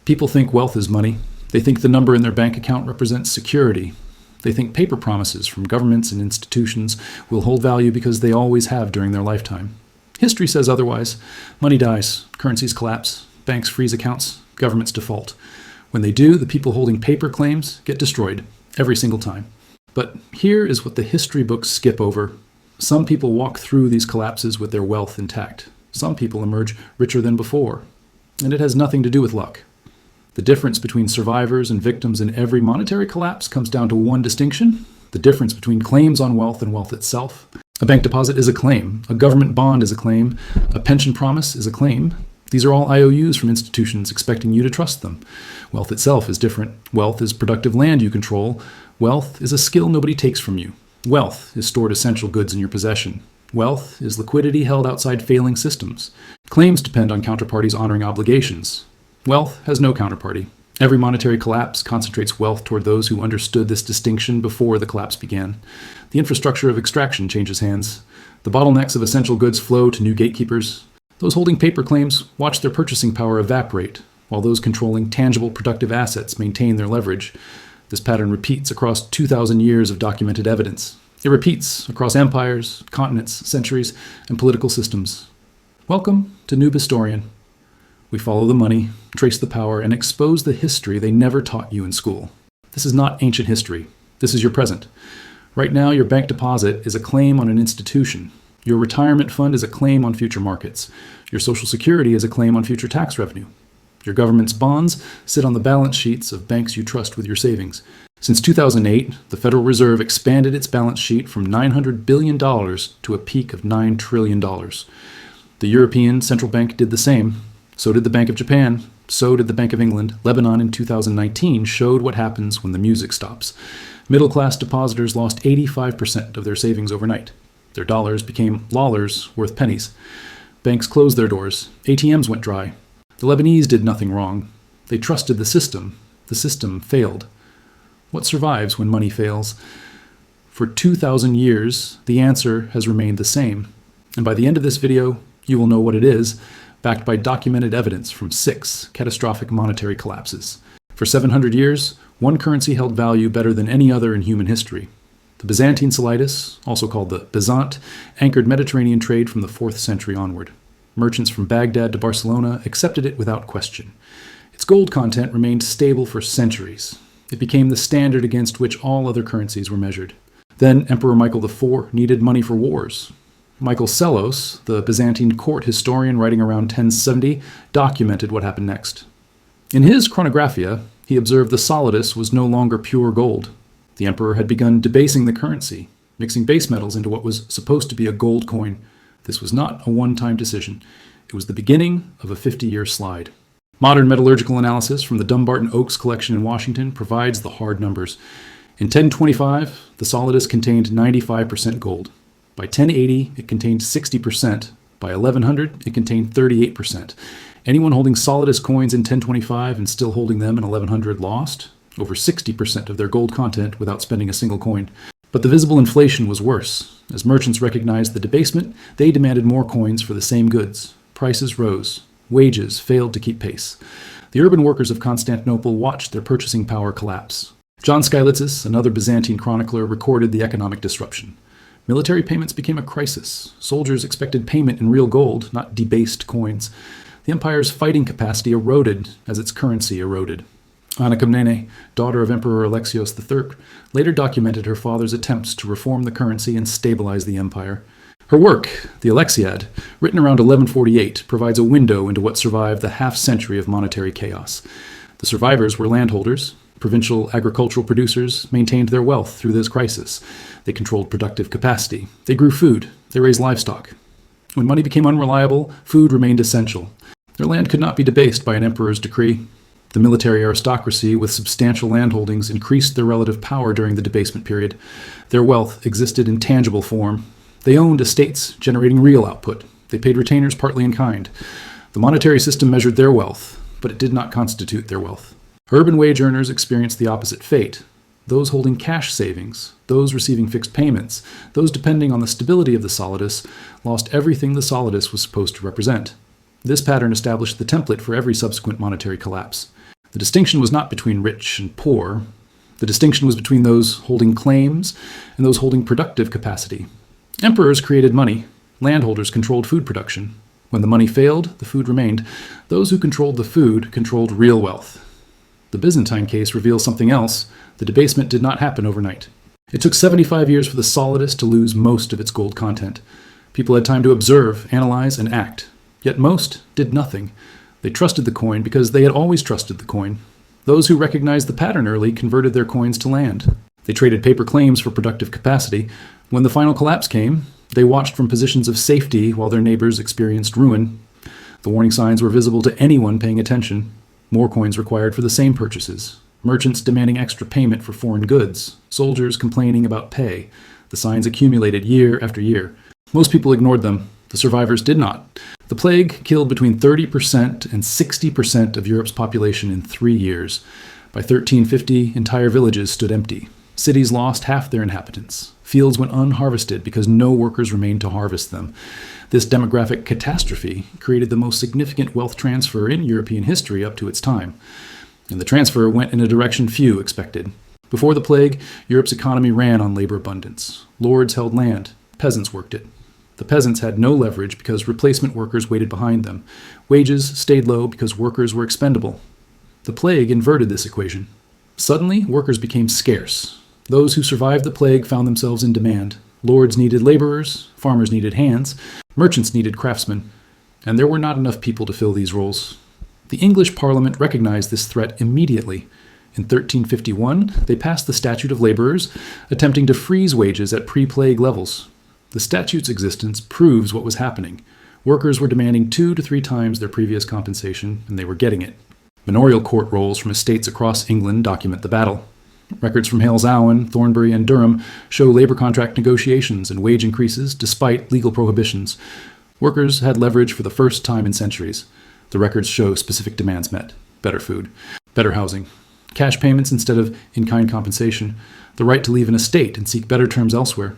People think wealth is money. They think the number in their bank account represents security. They think paper promises from governments and institutions will hold value because they always have during their lifetime. History says otherwise. Money dies, currencies collapse, banks freeze accounts, governments default. When they do, the people holding paper claims get destroyed every single time. But here is what the history books skip over. Some people walk through these collapses with their wealth intact. Some people emerge richer than before. And it has nothing to do with luck. The difference between survivors and victims in every monetary collapse comes down to one distinction: the difference between claims on wealth and wealth itself. A bank deposit is a claim. A government bond is a claim. A pension promise is a claim. These are all IOUs from institutions expecting you to trust them. Wealth itself is different. Wealth is productive land you control. Wealth is a skill nobody takes from you. Wealth is stored essential goods in your possession. Wealth is liquidity held outside failing systems. Claims depend on counterparties honoring obligations. Wealth has no counterparty. Every monetary collapse concentrates wealth toward those who understood this distinction before the collapse began. The infrastructure of extraction changes hands. The bottlenecks of essential goods flow to new gatekeepers. Those holding paper claims watch their purchasing power evaporate, while those controlling tangible productive assets maintain their leverage. This pattern repeats across 2,000 years of documented evidence. It repeats across empires, continents, centuries, and political systems. Welcome to Noob Historian. We follow the money, trace the power, and expose the history they never taught you in school. This is not ancient history. This is your present. Right now, your bank deposit is a claim on an institution. Your retirement fund is a claim on future markets. Your Social Security is a claim on future tax revenue. Your government's bonds sit on the balance sheets of banks you trust with your savings. Since 2008, the Federal Reserve expanded its balance sheet from $900 billion to a peak of $9 trillion. The European Central Bank did the same. So did the Bank of Japan. So did the Bank of England. Lebanon in 2019 showed what happens when the music stops. Middle-class depositors lost 85% of their savings overnight. Their dollars became lollars worth pennies. Banks closed their doors. ATMs went dry. The Lebanese did nothing wrong. They trusted the system. The system failed. What survives when money fails? For 2,000 years, the answer has remained the same. And by the end of this video, you will know what it is, backed by documented evidence from 6 catastrophic monetary collapses. For 700 years, one currency held value better than any other in human history. The Byzantine solidas, also called the Byzant, anchored Mediterranean trade from the 4th century onward. Merchants from Baghdad to Barcelona accepted it without question. Its gold content remained stable for centuries. It became the standard against which all other currencies were measured. Then Emperor Michael IV needed money for wars. Michael Psellos, the Byzantine court historian writing around 1070, documented what happened next. In his Chronographia, he observed the solidus was no longer pure gold. The emperor had begun debasing the currency, mixing base metals into what was supposed to be a gold coin. This was not a one-time decision. It was the beginning of a 50-year slide. Modern metallurgical analysis from the Dumbarton Oaks collection in Washington provides the hard numbers. In 1025, the solidus contained 95% gold. By 1080, it contained 60%. By 1100, it contained 38%. Anyone holding solidus coins in 1025 and still holding them in 1100 lost over 60% of their gold content without spending a single coin. But the visible inflation was worse. As merchants recognized the debasement, they demanded more coins for the same goods. Prices rose. Wages failed to keep pace. The urban workers of Constantinople watched their purchasing power collapse. John Skylitzis, another Byzantine chronicler, recorded the economic disruption. Military payments became a crisis. Soldiers expected payment in real gold, not debased coins. The empire's fighting capacity eroded as its currency eroded. Anna Komnene, daughter of Emperor Alexios III, later documented her father's attempts to reform the currency and stabilize the empire. Her work, the Alexiad, written around 1148, provides a window into what survived the half-century of monetary chaos. The survivors were landholders. Provincial agricultural producers maintained their wealth through this crisis. They controlled productive capacity. They grew food. They raised livestock. When money became unreliable, food remained essential. Their land could not be debased by an emperor's decree. The military aristocracy with substantial landholdings increased their relative power during the debasement period. Their wealth existed in tangible form. They owned estates generating real output. They paid retainers partly in kind. The monetary system measured their wealth, but it did not constitute their wealth. Urban wage earners experienced the opposite fate. Those holding cash savings, those receiving fixed payments, those depending on the stability of the solidus, lost everything the solidus was supposed to represent. This pattern established the template for every subsequent monetary collapse. The distinction was not between rich and poor. The distinction was between those holding claims and those holding productive capacity. Emperors created money. Landholders controlled food production. When the money failed, the food remained. Those who controlled the food controlled real wealth. The Byzantine case reveals something else. The debasement did not happen overnight. It took 75 years for the solidus to lose most of its gold content. People had time to observe, analyze, and act. Yet most did nothing. They trusted the coin because they had always trusted the coin. Those who recognized the pattern early converted their coins to land. They traded paper claims for productive capacity. When the final collapse came, they watched from positions of safety while their neighbors experienced ruin. The warning signs were visible to anyone paying attention. More coins required for the same purchases. Merchants demanding extra payment for foreign goods. Soldiers complaining about pay. The signs accumulated year after year. Most people ignored them. The survivors did not. The plague killed between 30% and 60% of Europe's population in 3 years. By 1350, entire villages stood empty. Cities lost half their inhabitants. Fields went unharvested because no workers remained to harvest them. This demographic catastrophe created the most significant wealth transfer in European history up to its time. And the transfer went in a direction few expected. Before the plague, Europe's economy ran on labor abundance. Lords held land. Peasants worked it. The peasants had no leverage because replacement workers waited behind them. Wages stayed low because workers were expendable. The plague inverted this equation. Suddenly, workers became scarce. Those who survived the plague found themselves in demand. Lords needed laborers, farmers needed hands, merchants needed craftsmen, and there were not enough people to fill these roles. The English Parliament recognized this threat immediately. In 1351, they passed the Statute of Laborers, attempting to freeze wages at pre-plague levels. The statute's existence proves what was happening. Workers were demanding 2 to 3 times their previous compensation, and they were getting it. Manorial court rolls from estates across England document the battle. Records from Halesowen, Thornbury, and Durham show labor contract negotiations and wage increases despite legal prohibitions. Workers had leverage for the first time in centuries. The records show specific demands met: better food, better housing, cash payments instead of in-kind compensation, the right to leave an estate and seek better terms elsewhere.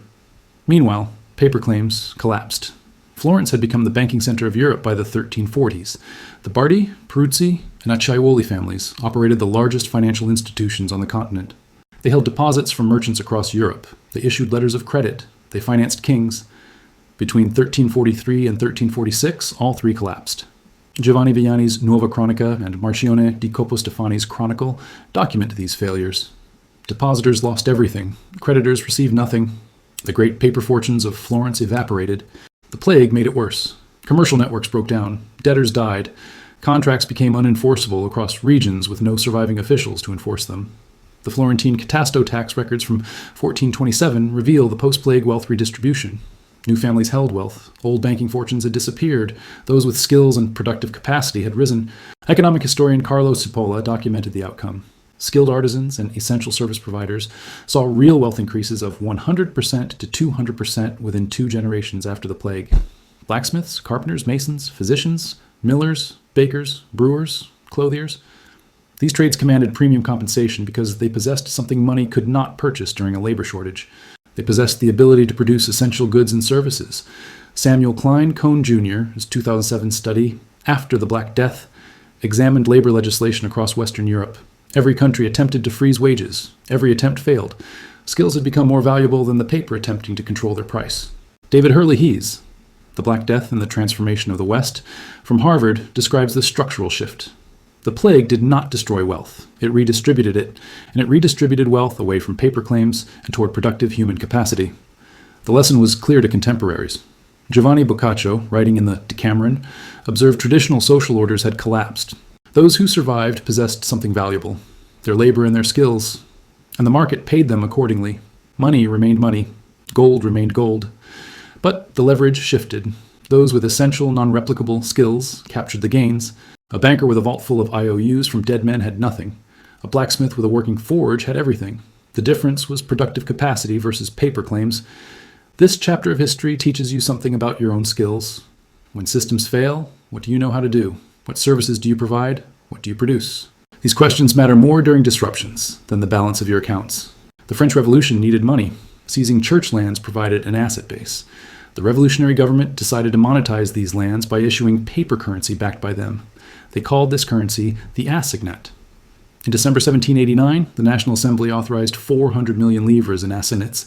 Meanwhile, paper claims collapsed. Florence had become the banking center of Europe by the 1340s. The Bardi, Peruzzi, and Acciaiuoli families operated the largest financial institutions on the continent. They held deposits from merchants across Europe. They issued letters of credit. They financed kings. Between 1343 and 1346, all three collapsed. Giovanni Vianney's Nuova Cronica and Marcione di Capostefani's Chronicle document these failures. Depositors lost everything. Creditors received nothing. The great paper fortunes of Florence evaporated. The plague made it worse. Commercial networks broke down. Debtors died. Contracts became unenforceable across regions with no surviving officials to enforce them. The Florentine catasto tax records from 1427 reveal the post-plague wealth redistribution. New families held wealth. Old banking fortunes had disappeared. Those with skills and productive capacity had risen. Economic historian Carlo Cipolla documented the outcome. Skilled artisans and essential service providers saw real wealth increases of 100% to 200% within 2 generations after the plague. Blacksmiths, carpenters, masons, physicians, millers, bakers, brewers, clothiers. These trades commanded premium compensation because they possessed something money could not purchase during a labor shortage. They possessed the ability to produce essential goods and services. Samuel Klein Cohn Jr., his 2007 study, After the Black Death, examined labor legislation across Western Europe. Every country attempted to freeze wages. Every attempt failed. Skills had become more valuable than the paper attempting to control their price. David Hurley Hees, The Black Death and the Transformation of the West, from Harvard, describes the structural shift. The plague did not destroy wealth. It redistributed it, and it redistributed wealth away from paper claims and toward productive human capacity. The lesson was clear to contemporaries. Giovanni Boccaccio, writing in the Decameron, observed traditional social orders had collapsed. Those who survived possessed something valuable, their labor and their skills, and the market paid them accordingly. Money remained money. Gold remained gold. But the leverage shifted. Those with essential, non-replicable skills captured the gains. A banker with a vault full of IOUs from dead men had nothing. A blacksmith with a working forge had everything. The difference was productive capacity versus paper claims. This chapter of history teaches you something about your own skills. When systems fail, what do you know how to do? What services do you provide? What do you produce? These questions matter more during disruptions than the balance of your accounts. The French Revolution needed money. Seizing church lands provided an asset base. The revolutionary government decided to monetize these lands by issuing paper currency backed by them. They called this currency the Assignat. In December 1789, the National Assembly authorized 400 million livres in assignats.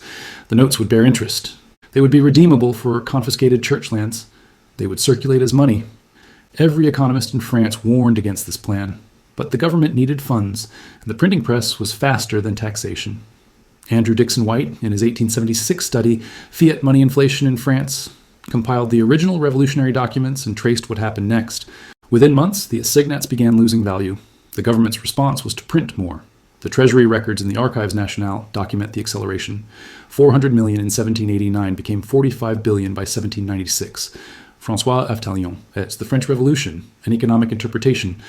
The notes would bear interest. They would be redeemable for confiscated church lands. They would circulate as money. Every economist in France warned against this plan, but the government needed funds, and the printing press was faster than taxation. Andrew Dixon White, in his 1876 study, Fiat Money Inflation in France, compiled the original revolutionary documents and traced what happened next. Within months, the assignats began losing value. The government's response was to print more. The Treasury records in the Archives Nationales document the acceleration. 400 million in 1789 became 45 billion by 1796. François Aftalion, It's the French Revolution, an economic interpretation,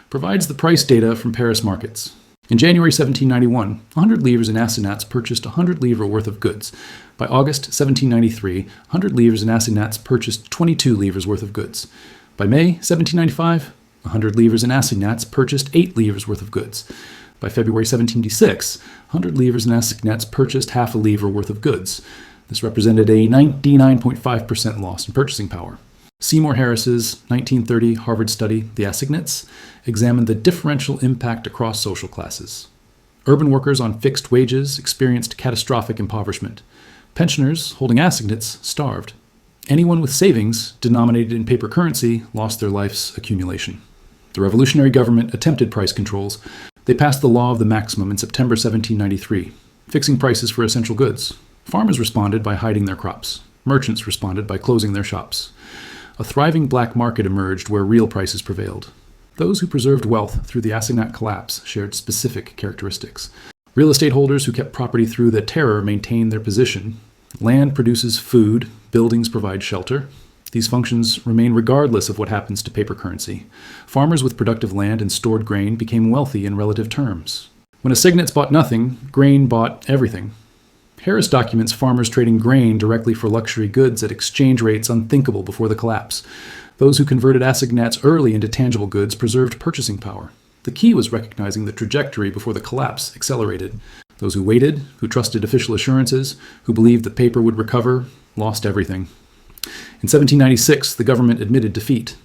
provides the price data from Paris markets. In January 1791, 100 livres in assignats purchased 100 livres worth of goods. By August 1793, 100 livres in assignats purchased 22 livres worth of goods. By May 1795, 100 livres in assignats purchased 8 livres worth of goods. By February 1796, 100 livres in assignats purchased half a livre worth of goods. This represented a 99.5% loss in purchasing power. Seymour Harris's 1930 Harvard study, The Assignats, examined the differential impact across social classes. Urban workers on fixed wages experienced catastrophic impoverishment. Pensioners holding assignats starved. Anyone with savings denominated in paper currency lost their life's accumulation. The revolutionary government attempted price controls. They passed the law of the maximum in September 1793, fixing prices for essential goods. Farmers responded by hiding their crops. Merchants responded by closing their shops. A thriving black market emerged where real prices prevailed. Those who preserved wealth through the assignat collapse shared specific characteristics. Real estate holders who kept property through the terror maintained their position. Land produces food, buildings provide shelter. These functions remain regardless of what happens to paper currency. Farmers with productive land and stored grain became wealthy in relative terms. When assignats bought nothing, grain bought everything. Harris documents farmers trading grain directly for luxury goods at exchange rates unthinkable before the collapse. Those who converted assignats early into tangible goods preserved purchasing power. The key was recognizing the trajectory before the collapse accelerated. Those who waited, who trusted official assurances, who believed that paper would recover, lost everything. In 1796, the government admitted defeat.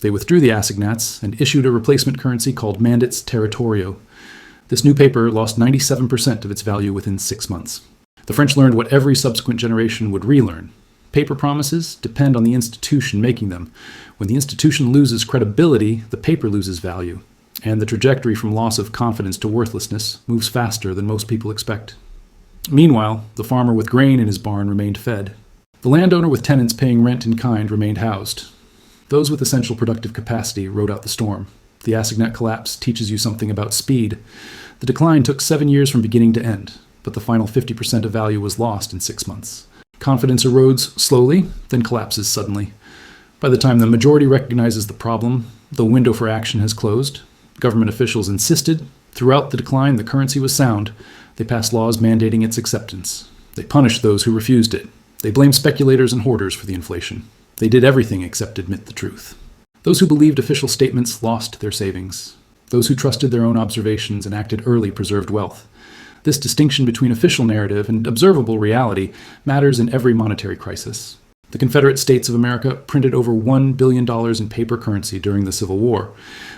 They withdrew the assignats and issued a replacement currency called mandats territoriaux. This new paper lost 97% of its value within 6 months. The French learned what every subsequent generation would relearn. Paper promises depend on the institution making them. When the institution loses credibility, the paper loses value. And the trajectory from loss of confidence to worthlessness moves faster than most people expect. Meanwhile, the farmer with grain in his barn remained fed. The landowner with tenants paying rent in kind remained housed. Those with essential productive capacity rode out the storm. The assignat collapse teaches you something about speed. The decline took 7 years from beginning to end, but the final 50% of value was lost in 6 months. Confidence erodes slowly, then collapses suddenly. By the time the majority recognizes the problem, the window for action has closed. Government officials insisted. Throughout the decline, the currency was sound. They passed laws mandating its acceptance. They punished those who refused it. They blamed speculators and hoarders for the inflation. They did everything except admit the truth. Those who believed official statements lost their savings. Those who trusted their own observations and acted early preserved wealth. This distinction between official narrative and observable reality matters in every monetary crisis. The Confederate States of America printed over $1 billion in paper currency during the Civil War.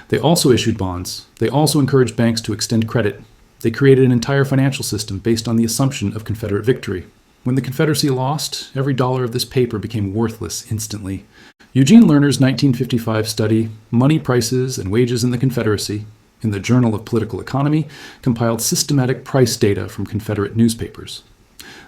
They also issued bonds. They also encouraged banks to extend credit. They created an entire financial system based on the assumption of Confederate victory. When the Confederacy lost, every dollar of this paper became worthless instantly. Eugene Lerner's 1955 study, Money Prices and Wages in the Confederacy, in the Journal of Political Economy, compiled systematic price data from Confederate newspapers.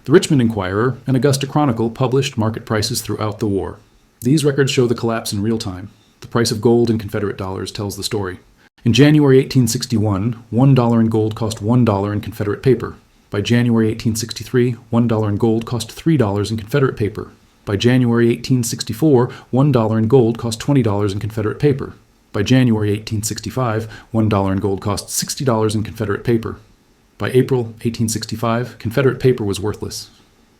The Richmond Enquirer and Augusta Chronicle published market prices throughout the war. These records show the collapse in real time. The price of gold in Confederate dollars tells the story. In January 1861, $1 in gold cost $1 in Confederate paper. By January 1863, $1 in gold cost $3 in Confederate paper. By January 1864, $1 in gold cost $20 in Confederate paper. By January 1865, $1 in gold cost $60 in Confederate paper. By April 1865, Confederate paper was worthless.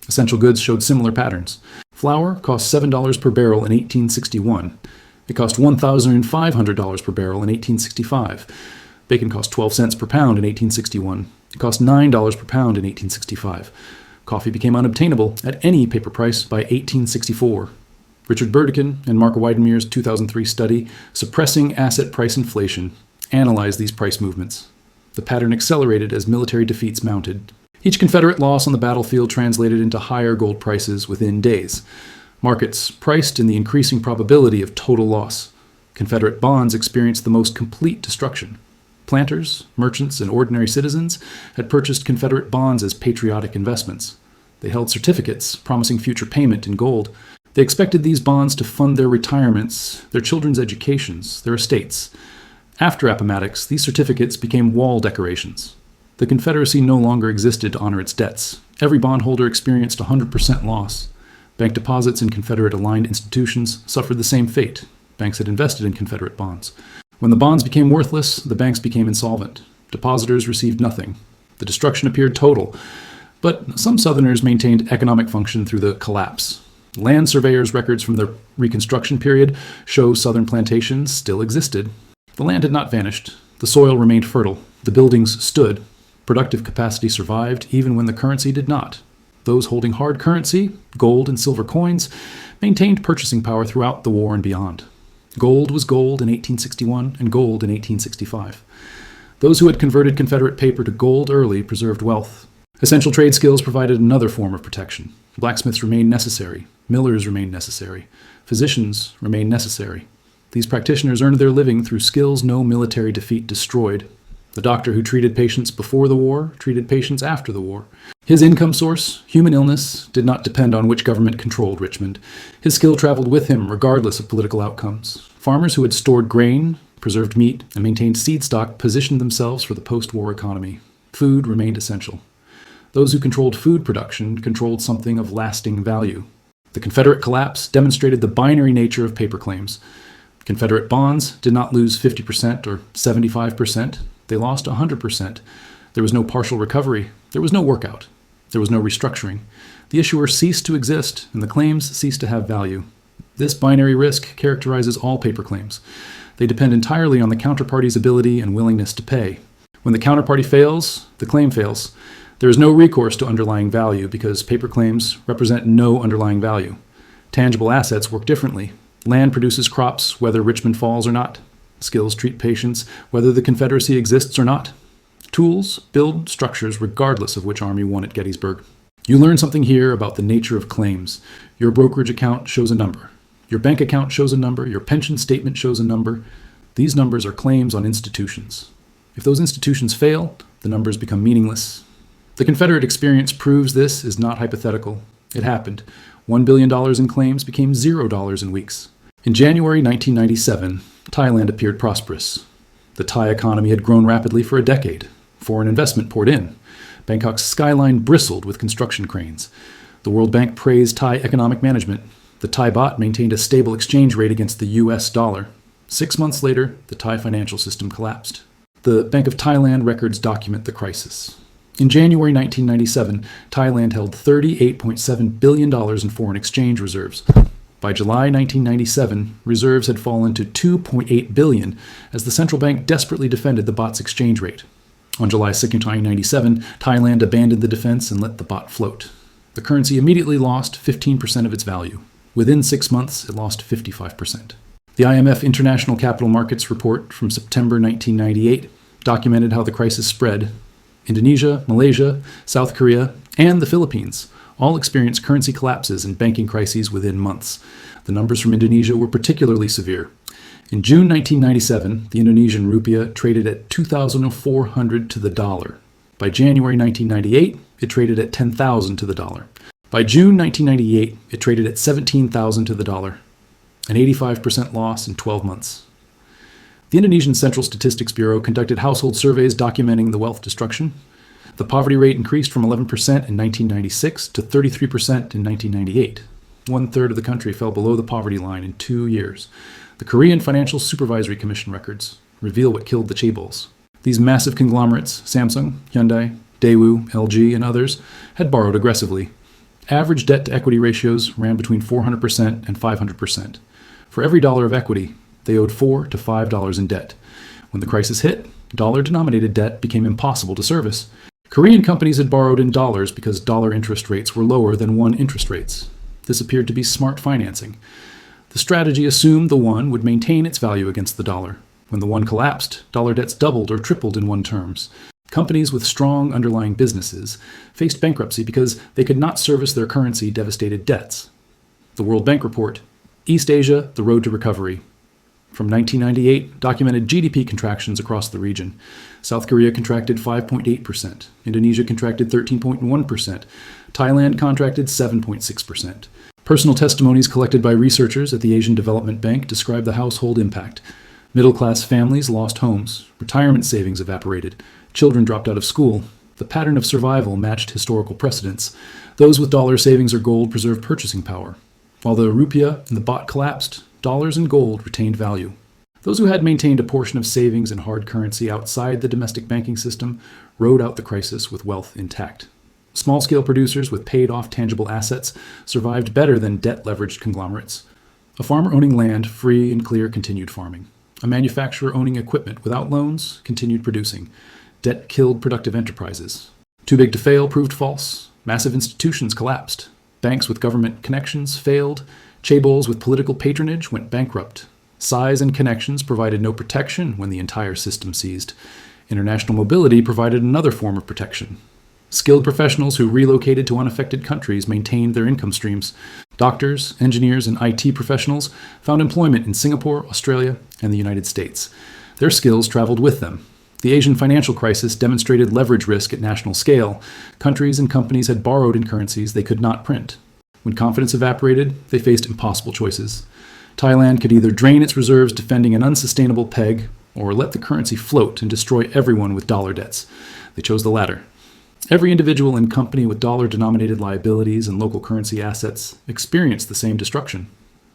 Essential goods showed similar patterns. Flour cost $7 per barrel in 1861. It cost $1,500 per barrel in 1865. Bacon cost 12 cents per pound in 1861. It cost $9 per pound in 1865. Coffee became unobtainable at any paper price by 1864. Richard Burdekin and Mark Weidenmuir's 2003 study, Suppressing Asset Price Inflation, analyzed these price movements. The pattern accelerated as military defeats mounted. Each Confederate loss on the battlefield translated into higher gold prices within days. Markets priced in the increasing probability of total loss. Confederate bonds experienced the most complete destruction. Planters, merchants, and ordinary citizens had purchased Confederate bonds as patriotic investments. They held certificates promising future payment in gold. They expected these bonds to fund their retirements, their children's educations, their estates. After Appomattox, these certificates became wall decorations. The Confederacy no longer existed to honor its debts. Every bondholder experienced 100% loss. Bank deposits in Confederate-aligned institutions suffered the same fate. Banks had invested in Confederate bonds. When the bonds became worthless, the banks became insolvent. Depositors received nothing. The destruction appeared total, but some Southerners maintained economic function through the collapse. Land surveyors' records from the Reconstruction period show Southern plantations still existed. The land had not vanished. The soil remained fertile. The buildings stood. Productive capacity survived even when the currency did not. Those holding hard currency, gold and silver coins, maintained purchasing power throughout the war and beyond. Gold was gold in 1861 and gold in 1865. Those who had converted Confederate paper to gold early preserved wealth. Essential trade skills provided another form of protection. Blacksmiths remained necessary. Millers remained necessary. Physicians remained necessary. These practitioners earned their living through skills no military defeat destroyed. The doctor who treated patients before the war treated patients after the war. His income source, human illness, did not depend on which government controlled Richmond. His skill traveled with him regardless of political outcomes. Farmers who had stored grain, preserved meat, and maintained seed stock positioned themselves for the post-war economy. Food remained essential. Those who controlled food production controlled something of lasting value. The Confederate collapse demonstrated the binary nature of paper claims. Confederate bonds did not lose 50% or 75%. They lost 100%. There was no partial recovery. There was no workout. There was no restructuring. The issuer ceased to exist, and the claims ceased to have value. This binary risk characterizes all paper claims. They depend entirely on the counterparty's ability and willingness to pay. When the counterparty fails, the claim fails. There is no recourse to underlying value because paper claims represent no underlying value. Tangible assets work differently. Land produces crops whether Richmond falls or not. Skills treat patients whether the Confederacy exists or not. Tools build structures regardless of which army won at Gettysburg. You learn something here about the nature of claims. Your brokerage account shows a number. Your bank account shows a number. Your pension statement shows a number. These numbers are claims on institutions. If those institutions fail, the numbers become meaningless. The Confederate experience proves this is not hypothetical. It happened. $1 billion in claims became $0 in weeks. In January 1997, Thailand appeared prosperous. The Thai economy had grown rapidly for a decade. Foreign investment poured in. Bangkok's skyline bristled with construction cranes. The World Bank praised Thai economic management. The Thai baht maintained a stable exchange rate against the US dollar. 6 months later, the Thai financial system collapsed. The Bank of Thailand records document the crisis. In January 1997, Thailand held $38.7 billion in foreign exchange reserves. By July 1997, reserves had fallen to $2.8 billion as the central bank desperately defended the baht's exchange rate. On July 2, 1997, Thailand abandoned the defense and let the baht float. The currency immediately lost 15% of its value. Within 6 months, it lost 55%. The IMF International Capital Markets Report from September 1998 documented how the crisis spread. Indonesia, Malaysia, South Korea, and the Philippines all experienced currency collapses and banking crises within months. The numbers from Indonesia were particularly severe. In June 1997, the Indonesian rupiah traded at 2,400 to the dollar. By January 1998, it traded at 10,000 to the dollar. By June 1998, it traded at 17,000 to the dollar, an 85% loss in 12 months. The Indonesian Central Statistics Bureau conducted household surveys documenting the wealth destruction. The poverty rate increased from 11% in 1996 to 33% in 1998. 1/3 of the country fell below the poverty line in 2 years. The Korean Financial Supervisory Commission records reveal what killed the chaebols. These massive conglomerates, Samsung, Hyundai, Daewoo, LG, and others, had borrowed aggressively. Average debt-to-equity ratios ran between 400% and 500%. For every dollar of equity, they owed $4 to $5 in debt. When the crisis hit, dollar-denominated debt became impossible to service. Korean companies had borrowed in dollars because dollar interest rates were lower than won interest rates. This appeared to be smart financing. The strategy assumed the won would maintain its value against the dollar. When the one collapsed, dollar debts doubled or tripled in one terms. Companies with strong underlying businesses faced bankruptcy because they could not service their currency-devastated debts. The World Bank Report, East Asia, the Road to Recovery. From 1998, documented GDP contractions across the region. South Korea contracted 5.8%. Indonesia contracted 13.1%. Thailand contracted 7.6%. Personal testimonies collected by researchers at the Asian Development Bank describe the household impact. Middle-class families lost homes. Retirement savings evaporated. Children dropped out of school. The pattern of survival matched historical precedents. Those with dollar savings or gold preserved purchasing power. While the rupiah and the baht collapsed, dollars and gold retained value. Those who had maintained a portion of savings in hard currency outside the domestic banking system rode out the crisis with wealth intact. Small-scale producers with paid-off tangible assets survived better than debt-leveraged conglomerates. A farmer owning land free and clear continued farming. A manufacturer owning equipment without loans continued producing. Debt killed productive enterprises. Too big to fail proved false. Massive institutions collapsed. Banks with government connections failed. Chaebols with political patronage went bankrupt. Size and connections provided no protection when the entire system seized. International mobility provided another form of protection. Skilled professionals who relocated to unaffected countries maintained their income streams. Doctors, engineers, and IT professionals found employment in Singapore, Australia, and the United States. Their skills traveled with them. The Asian financial crisis demonstrated leverage risk at national scale. Countries and companies had borrowed in currencies they could not print. When confidence evaporated, they faced impossible choices. Thailand could either drain its reserves defending an unsustainable peg, or let the currency float and destroy everyone with dollar debts. They chose the latter. Every individual and company with dollar-denominated liabilities and local currency assets experienced the same destruction.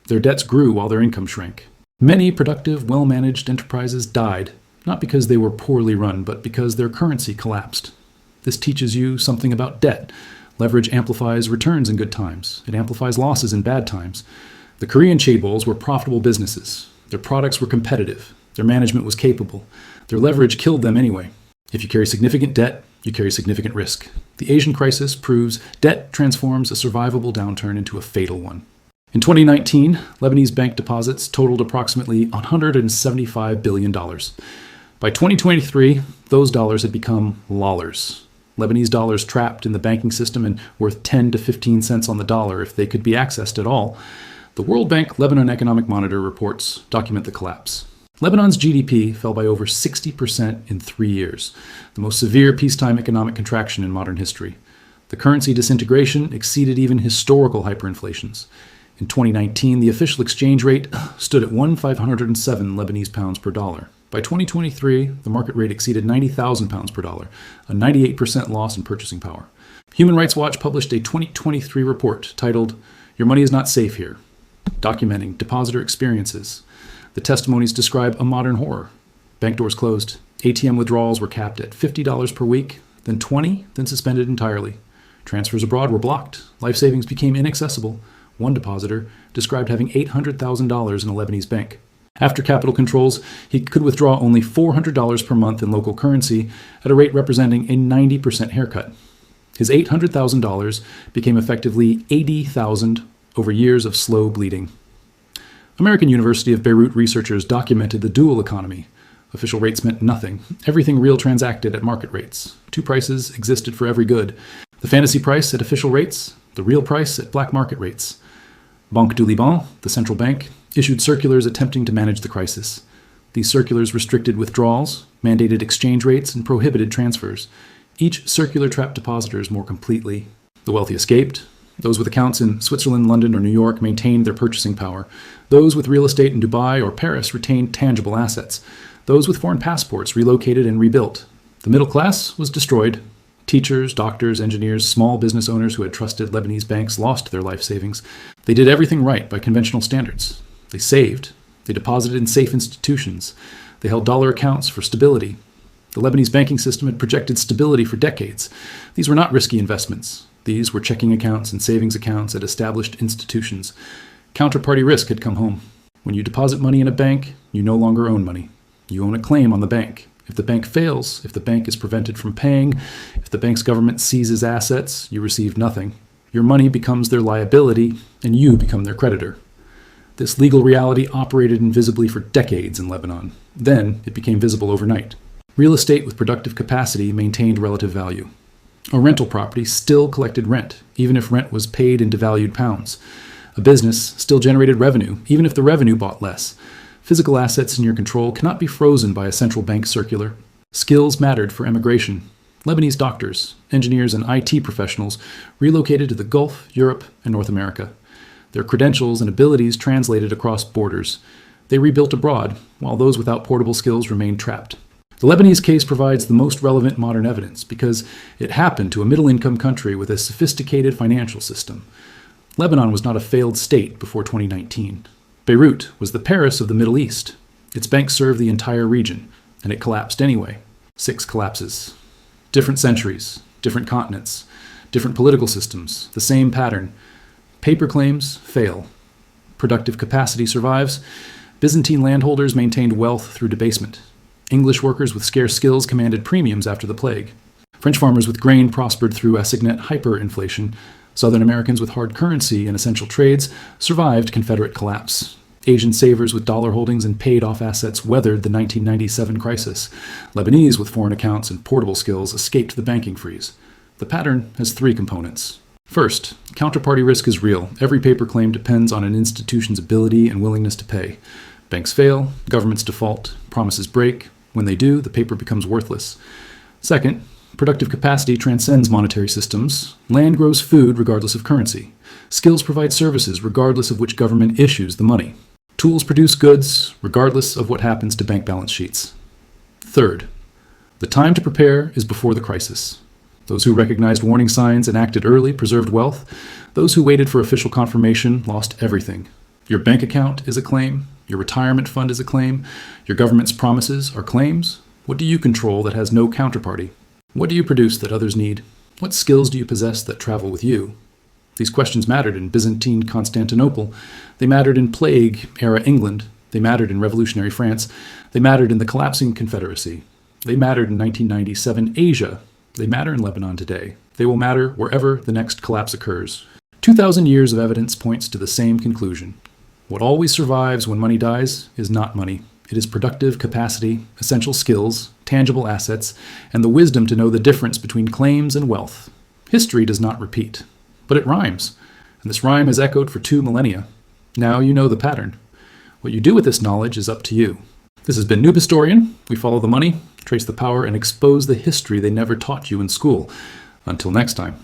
Their debts grew while their income shrank. Many productive, well-managed enterprises died, not because they were poorly run, but because their currency collapsed. This teaches you something about debt. Leverage amplifies returns in good times. It amplifies losses in bad times. The Korean chaebols were profitable businesses. Their products were competitive. Their management was capable. Their leverage killed them anyway. If you carry significant debt, you carry significant risk. The Asian crisis proves debt transforms a survivable downturn into a fatal one. In 2019, Lebanese bank deposits totaled approximately $175 billion. By 2023, those dollars had become lollars. Lebanese dollars trapped in the banking system and worth 10 to 15 cents on the dollar if they could be accessed at all. The World Bank Lebanon Economic Monitor reports document the collapse. Lebanon's GDP fell by over 60% in 3 years, the most severe peacetime economic contraction in modern history. The currency disintegration exceeded even historical hyperinflations. In 2019, the official exchange rate stood at 1,507 Lebanese pounds per dollar. By 2023, the market rate exceeded 90,000 pounds per dollar, a 98% loss in purchasing power. Human Rights Watch published a 2023 report titled, "Your Money is Not Safe Here," documenting depositor experiences. The testimonies describe a modern horror. Bank doors closed. ATM withdrawals were capped at $50 per week, then $20, then suspended entirely. Transfers abroad were blocked. Life savings became inaccessible. One depositor described having $800,000 in a Lebanese bank. After capital controls, he could withdraw only $400 per month in local currency at a rate representing a 90% haircut. His $800,000 became effectively $80,000 over years of slow bleeding. American University of Beirut researchers documented the dual economy. Official rates meant nothing. Everything real transacted at market rates. Two prices existed for every good. The fantasy price at official rates, the real price at black market rates. Banque du Liban, the central bank, issued circulars attempting to manage the crisis. These circulars restricted withdrawals, mandated exchange rates, and prohibited transfers. Each circular trapped depositors more completely. The wealthy escaped. Those with accounts in Switzerland, London, or New York maintained their purchasing power. Those with real estate in Dubai or Paris retained tangible assets. Those with foreign passports relocated and rebuilt. The middle class was destroyed. Teachers, doctors, engineers, small business owners who had trusted Lebanese banks lost their life savings. They did everything right by conventional standards. They saved. They deposited in safe institutions. They held dollar accounts for stability. The Lebanese banking system had projected stability for decades. These were not risky investments. These were checking accounts and savings accounts at established institutions. Counterparty risk had come home. When you deposit money in a bank, you no longer own money. You own a claim on the bank. If the bank fails, if the bank is prevented from paying, if the bank's government seizes assets, you receive nothing. Your money becomes their liability, and you become their creditor. This legal reality operated invisibly for decades in Lebanon. Then it became visible overnight. Real estate with productive capacity maintained relative value. A rental property still collected rent, even if rent was paid in devalued pounds. A business still generated revenue, even if the revenue bought less. Physical assets in your control cannot be frozen by a central bank circular. Skills mattered for emigration. Lebanese doctors, engineers, and IT professionals relocated to the Gulf, Europe, and North America. Their credentials and abilities translated across borders. They rebuilt abroad, while those without portable skills remained trapped. The Lebanese case provides the most relevant modern evidence because it happened to a middle-income country with a sophisticated financial system. Lebanon was not a failed state before 2019. Beirut was the Paris of the Middle East. Its banks served the entire region, and it collapsed anyway. 6 collapses. Different centuries, different continents, different political systems, the same pattern. Paper claims fail. Productive capacity survives. Byzantine landholders maintained wealth through debasement. English workers with scarce skills commanded premiums after the plague. French farmers with grain prospered through Assignat hyperinflation. Southern Americans with hard currency and essential trades survived Confederate collapse. Asian savers with dollar holdings and paid-off assets weathered the 1997 crisis. Lebanese with foreign accounts and portable skills escaped the banking freeze. The pattern has 3 components. First, counterparty risk is real. Every paper claim depends on an institution's ability and willingness to pay. Banks fail, governments default, promises break. When they do, the paper becomes worthless. Second, productive capacity transcends monetary systems. Land grows food regardless of currency. Skills provide services regardless of which government issues the money. Tools produce goods regardless of what happens to bank balance sheets. Third, the time to prepare is before the crisis. Those who recognized warning signs and acted early preserved wealth. Those who waited for official confirmation lost everything. Your bank account is a claim. Your retirement fund is a claim. Your government's promises are claims. What do you control that has no counterparty? What do you produce that others need? What skills do you possess that travel with you? These questions mattered in Byzantine Constantinople. They mattered in Plague-era England. They mattered in Revolutionary France. They mattered in the collapsing Confederacy. They mattered in 1997 Asia. They matter in Lebanon today. They will matter wherever the next collapse occurs. 2,000 years of evidence points to the same conclusion. What always survives when money dies is not money. It is productive capacity, essential skills, tangible assets, and the wisdom to know the difference between claims and wealth. History does not repeat, but it rhymes, and this rhyme has echoed for 2 millennia. Now you know the pattern. What you do with this knowledge is up to you. This has been Noob Historian. We follow the money, trace the power, and expose the history they never taught you in school. Until next time.